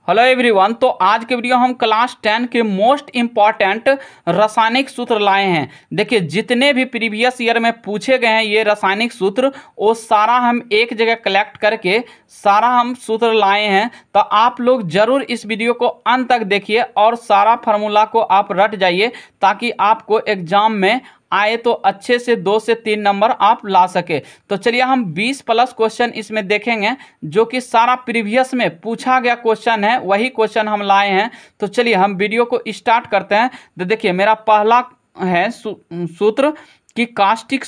Hello everyone. तो आज के वीडियो हम क्लास 10 के मोस्ट इम्पॉर्टेंट रासायनिक सूत्र लाए हैं। देखिए जितने भी प्रीवियस ईयर में पूछे गए हैं ये रासायनिक सूत्र वो सारा हम एक जगह कलेक्ट करके सारा हम सूत्र लाए हैं। तो आप लोग जरूर इस वीडियो को अंत तक देखिए और सारा फार्मूला को आप रट जाइए ताकि आपको एग्जाम में आए तो अच्छे से 2 से 3 नंबर आप ला सके। तो चलिए हम 20+ क्वेश्चन इसमें देखेंगे जो कि सारा प्रीवियस में पूछा गया क्वेश्चन है, वही क्वेश्चन हम लाए हैं। तो चलिए हम वीडियो को स्टार्ट करते हैं। तो देखिए मेरा पहला है सूत्र कि कास्टिक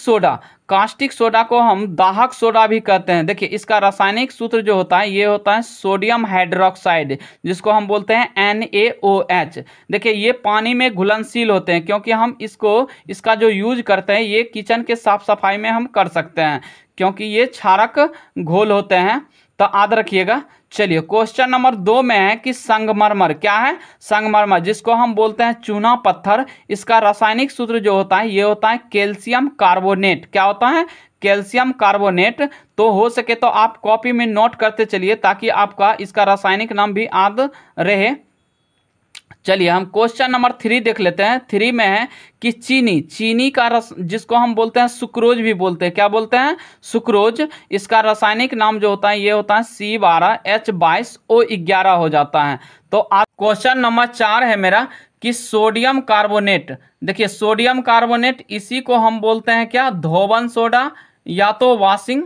सोडा को हम दाहक सोडा भी कहते हैं। देखिए इसका रासायनिक सूत्र जो होता है ये होता है सोडियम हाइड्रोक्साइड, जिसको हम बोलते हैं NaOH। देखिए ये पानी में घुलनशील होते हैं क्योंकि हम इसका जो यूज करते हैं ये किचन के साफ सफाई में हम कर सकते हैं क्योंकि ये क्षारक घोल होते हैं। तो याद रखिएगा। चलिए क्वेश्चन नंबर 2 में है कि संगमरमर क्या है। संगमरमर जिसको हम बोलते हैं चूना पत्थर, इसका रासायनिक सूत्र जो होता है ये होता है कैल्शियम कार्बोनेट। क्या होता है? Calcium carbonate. तो हो सके तो आप कॉपी में नोट करते चलिए ताकि आपका इसका रासायनिक नाम भी याद रहे। चलिए हम क्वेश्चन नंबर 3 देख लेते हैं। 3 में है कि चीनी का रस जिसको हम बोलते हैं सुक्रोज भी बोलते हैं। क्या बोलते हैं? सुक्रोज। इसका रासायनिक नाम जो होता है ये होता है C12H22O11 हो जाता है। तो आप क्वेश्चन नंबर 4 है मेरा कि सोडियम कार्बोनेट। देखिए सोडियम कार्बोनेट इसी को हम बोलते हैं क्या? धोवन सोडा या तो वॉशिंग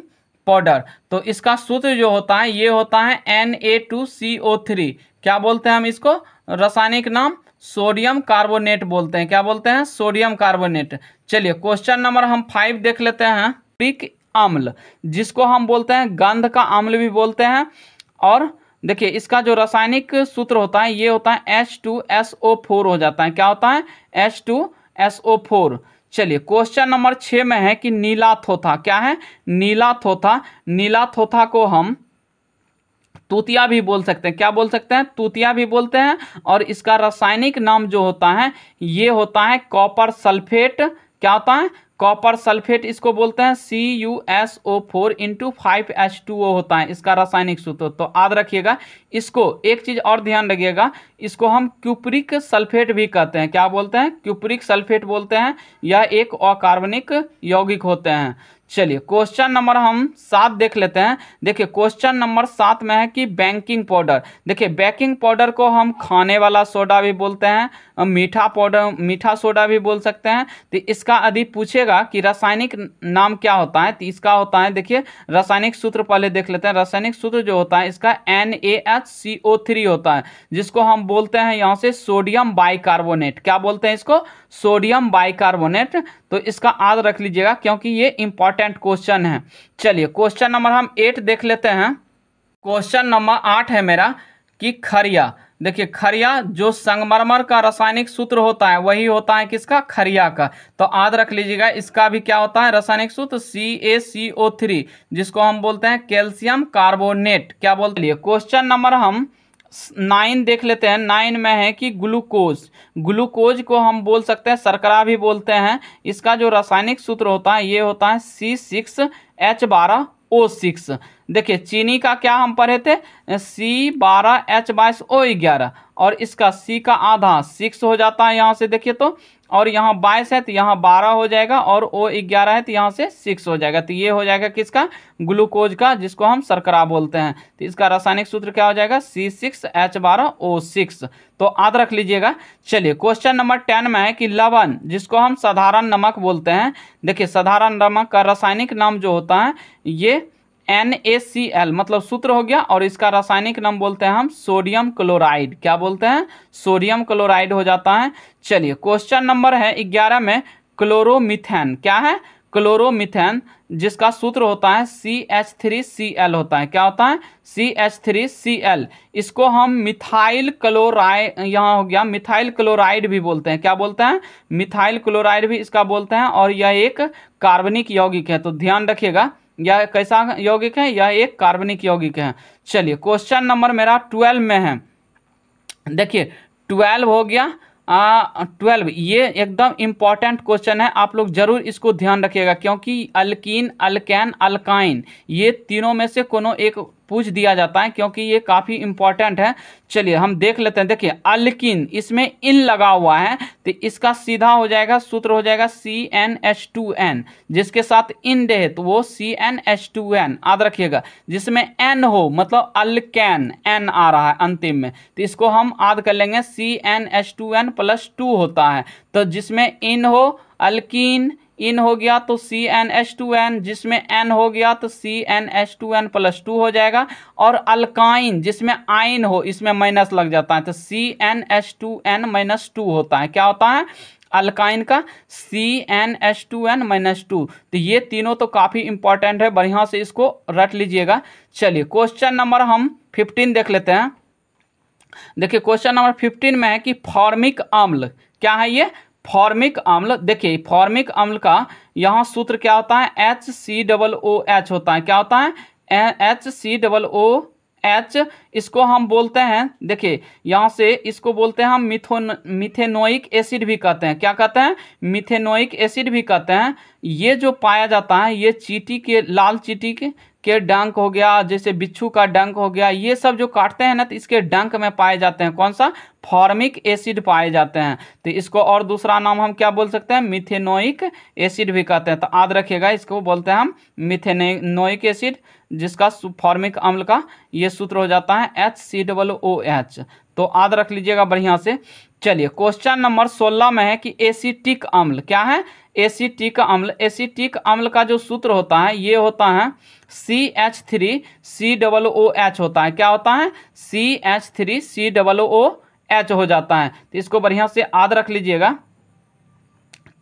पाउडर। तो इसका सूत्र जो होता है ये होता है Na2CO3। क्या बोलते हैं हम इसको? रासायनिक नाम सोडियम कार्बोनेट बोलते हैं। क्या बोलते हैं? Sodium carbonate. चलिए क्वेश्चन नंबर हम 5 देख लेते हैं। पिक अम्ल जिसको हम बोलते हैं गंध का अम्ल भी बोलते हैं। और देखिए इसका जो रासायनिक सूत्र होता है ये होता है H2SO4 हो जाता है। क्या होता है? H2SO4। चलिए क्वेश्चन नंबर 6 में है कि नीला थोथा। क्या है? नीला थोथा को हम तूतिया भी बोल सकते हैं। क्या बोल सकते हैं? तूतिया भी बोलते हैं। और इसका रासायनिक नाम जो होता है ये होता है कॉपर सल्फेट। क्या होता है? कॉपर सल्फेट इसको बोलते हैं CuSO4 × 5H2O होता है इसका रासायनिक सूत्र। तो याद रखिएगा। इसको एक चीज और ध्यान रखिएगा, इसको हम क्यूप्रिक सल्फेट भी कहते हैं। क्या बोलते हैं? क्यूप्रिक सल्फेट बोलते हैं। यह एक अकार्बनिक यौगिक होते हैं। चलिए क्वेश्चन नंबर हम 7 देख लेते हैं। देखिए क्वेश्चन नंबर 7 में है कि बेकिंग पाउडर। देखिए बेकिंग पाउडर को हम खाने वाला सोडा भी बोलते हैं, मीठा सोडा भी बोल सकते हैं। तो इसका यदि पूछेगा कि रासायनिक नाम क्या होता है तो इसका होता है, देखिए रासायनिक सूत्र पहले देख लेते हैं। रासायनिक सूत्र जो होता है इसका NaHCO3 होता है जिसको हम बोलते हैं यहाँ से सोडियम बाइकार्बोनेट। क्या बोलते हैं इसको? Sodium bicarbonate. तो इसका याद रख लीजिएगा क्योंकि ये इंपॉर्टेंट क्वेश्चन है। चलिए क्वेश्चन नंबर हम 8 देख लेते हैं। क्वेश्चन नंबर 8 है मेरा कि खरिया। देखिए खरिया जो संगमरमर का रासायनिक सूत्र होता है वही होता है किसका? खरिया का। तो याद रख लीजिएगा इसका भी क्या होता है रासायनिक सूत्र? CaCO3 जिसको हम बोलते हैं कैल्शियम कार्बोनेट। क्या बोलते हैं? क्वेश्चन नंबर हम 9 देख लेते हैं। 9 में है कि ग्लूकोज को हम बोल सकते हैं शर्करा भी बोलते हैं। इसका जो रासायनिक सूत्र होता है ये होता है C6H12O6। देखिए चीनी का क्या हम पढ़े थे? C12H22O11 और इसका C का आधा 6 हो जाता है यहाँ से। देखिए तो और यहाँ 22 है तो यहाँ 12 हो जाएगा और O11 है तो यहाँ से 6 हो जाएगा। तो ये हो जाएगा किसका? ग्लूकोज का, जिसको हम शर्करा बोलते हैं। तो इसका रासायनिक सूत्र क्या हो जाएगा? C6H12O6। तो याद रख लीजिएगा। चलिए क्वेश्चन नंबर 10 में है कि लवण जिसको हम साधारण नमक बोलते हैं। देखिए साधारण नमक का रासायनिक नाम जो होता है ये NaCl मतलब सूत्र हो गया और इसका रासायनिक नाम बोलते हैं हम सोडियम क्लोराइड। क्या बोलते हैं? सोडियम क्लोराइड हो जाता है। चलिए क्वेश्चन नंबर है 11 में क्लोरोमीथेन। क्या है? क्लोरोमीथेन जिसका सूत्र होता है CH3Cl होता है। क्या होता है? CH3Cl। इसको हम मिथाइल क्लोराइड, यहाँ हो गया मिथाइल क्लोराइड भी बोलते हैं। क्या बोलते हैं? मिथाइल क्लोराइड भी इसका बोलते हैं और यह एक कार्बनिक यौगिक है। तो ध्यान रखिएगा यह कैसा यौगिक है? यह एक कार्बनिक यौगिक है। चलिए क्वेश्चन नंबर मेरा 12 में है। देखिए 12 हो गया 12 ये एकदम इम्पॉर्टेंट क्वेश्चन है। आप लोग जरूर इसको ध्यान रखिएगा क्योंकि अल्कीन, अल्केन, अल्काइन ये तीनों में से कोनो एक पूछ दिया जाता है, क्योंकि ये काफ़ी इंपॉर्टेंट है। चलिए हम देख लेते हैं। देखिए अल्किन, इसमें इन लगा हुआ है तो इसका सीधा हो जाएगा, सूत्र हो जाएगा CnH2n, जिसके साथ इन रहे तो वो CnH2n, याद रखिएगा। जिसमें n हो मतलब अल्केन, n आ रहा है अंतिम में, तो इसको हम याद कर लेंगे CnH2n+2 होता है। तो जिसमें इन हो अल्कीन, इन हो गया तो CnH2n, जिसमें n हो गया तो CnH2n+2 हो जाएगा। और अल्काइन, जिसमें आइन हो, इसमें माइनस लग जाता है तो CnH2n-2 होता है। क्या होता है अल्काइन का? CnH2n-2। तो ये तीनों तो काफ़ी इंपॉर्टेंट है, बढ़िया से इसको रट लीजिएगा। चलिए क्वेश्चन नंबर हम 15 देख लेते हैं। देखिए क्वेश्चन नंबर 15 में है कि फॉर्मिक अम्ल क्या है? ये फॉर्मिक अम्ल। देखिए फॉर्मिक अम्ल का यहाँ सूत्र क्या होता है? HCOOH होता है। क्या होता है? HCOOH। इसको हम बोलते हैं, देखिए यहाँ से इसको बोलते हैं हम मिथेनोइक एसिड भी कहते हैं। क्या कहते हैं? मिथेनोइक एसिड भी कहते हैं। ये जो पाया जाता है, ये चींटी के, लाल चींटी के डंक हो गया, जैसे बिच्छू का डंक हो गया, ये सब जो काटते हैं ना, तो इसके डंक में पाए जाते हैं। कौन सा? फॉर्मिक एसिड पाए जाते हैं। तो इसको और दूसरा नाम हम क्या बोल सकते हैं? मिथेनोइक एसिड भी कहते हैं। तो याद रखिएगा, इसको बोलते हैं हम मिथेनोइक एसिड, जिसका फॉर्मिक अम्ल का ये सूत्र हो जाता है HCOOH। तो याद रख लीजिएगा बढ़िया से। चलिए क्वेश्चन नंबर 16 में है कि एसिटिक अम्ल क्या है? एसिटिक अम्ल। एसिटिक अम्ल का जो सूत्र होता है ये होता है CH3COOH होता है। क्या होता है? CH3COOH हो जाता है। तो इसको बढ़िया से याद रख लीजिएगा।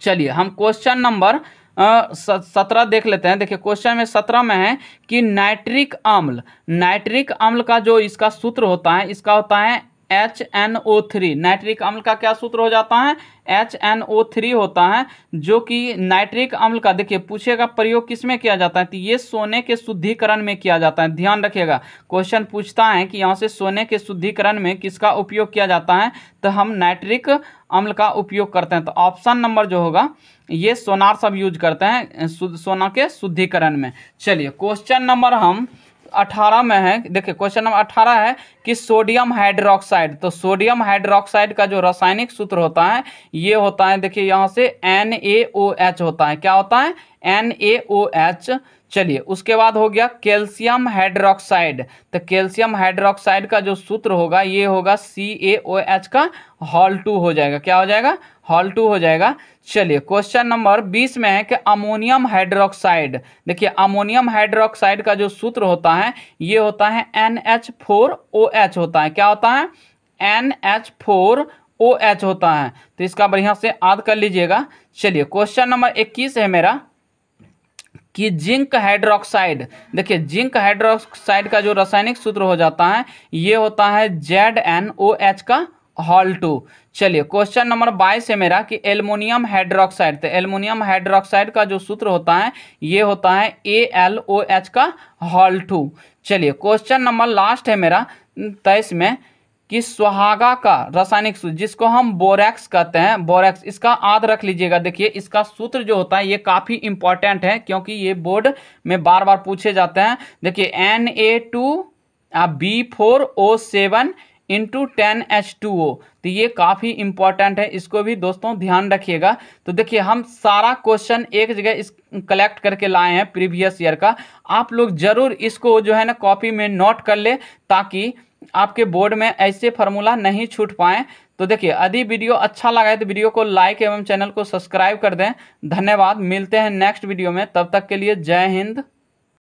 चलिए हम क्वेश्चन नंबर 17 देख लेते हैं। देखिए क्वेश्चन में 17 में है कि नाइट्रिक अम्ल। नाइट्रिक अम्ल का जो इसका सूत्र होता है, इसका होता है HNO3। नाइट्रिक अम्ल का क्या सूत्र हो जाता है? HNO3 होता है। जो कि नाइट्रिक अम्ल का, देखिए पूछेगा प्रयोग किसमें किया जाता है, तो ये सोने के शुद्धिकरण में किया जाता है। ध्यान रखिएगा, क्वेश्चन पूछता है कि यहाँ से सोने के शुद्धिकरण में किसका उपयोग किया जाता है, तो हम नाइट्रिक अम्ल का उपयोग करते हैं। तो ऑप्शन नंबर जो होगा ये सोनार सब यूज करते हैं सोना के शुद्धिकरण में। चलिए क्वेश्चन नंबर हम 18 में है। देखिए क्वेश्चन नंबर 18 है कि सोडियम हाइड्रोक्साइड। तो सोडियम हाइड्रोक्साइड का जो रासायनिक सूत्र होता है ये होता है, देखिए यहाँ से NaOH होता है। क्या होता है? NaOH। चलिए उसके बाद हो गया कैल्शियम हाइड्रोक्साइड। तो कैल्शियम हाइड्रोक्साइड का जो सूत्र होगा ये होगा CaOH का होल 2 हो जाएगा। क्या हो जाएगा? होल 2 हो जाएगा। चलिए क्वेश्चन नंबर 20 में है कि अमोनियम हाइड्रोक्साइड। देखिए अमोनियम हाइड्रोक्साइड का जो सूत्र होता है ये होता है NH4OH होता है। क्या होता है? NH4OH होता है। तो इसका बढ़िया से याद कर लीजिएगा। चलिए क्वेश्चन नंबर 21 है मेरा कि जिंक हाइड्रोक्साइड। देखिए जिंक हाइड्रोक्साइड का जो रासायनिक सूत्र हो जाता है ये होता है ZnOH का होल 2। चलिए क्वेश्चन नंबर 22 है मेरा कि एल्युमिनियम हाइड्रोक्साइड। तो एल्युमिनियम हाइड्रोक्साइड का जो सूत्र होता है ये होता है AlOH का होल 2। चलिए क्वेश्चन नंबर लास्ट है मेरा 23 में कि सुहागा का रासायनिक सूत्र, जिसको हम बोरैक्स कहते हैं, बोरैक्स, इसका याद रख लीजिएगा। देखिए इसका सूत्र जो होता है ये काफ़ी इंपॉर्टेंट है, क्योंकि ये बोर्ड में बार बार पूछे जाते हैं। देखिए Na2B4O7 × 10H2O। तो ये काफ़ी इंपॉर्टेंट है, इसको भी दोस्तों ध्यान रखिएगा। तो देखिए हम सारा क्वेश्चन एक जगह इस कलेक्ट करके लाए हैं प्रीवियस ईयर का। आप लोग जरूर इसको जो है ना कॉपी में नोट कर ले, ताकि आपके बोर्ड में ऐसे फार्मूला नहीं छूट पाए। तो देखिए यदि वीडियो अच्छा लगा है तो वीडियो को लाइक एवं चैनल को सब्सक्राइब कर दें। धन्यवाद, मिलते हैं नेक्स्ट वीडियो में, तब तक के लिए जय हिंद।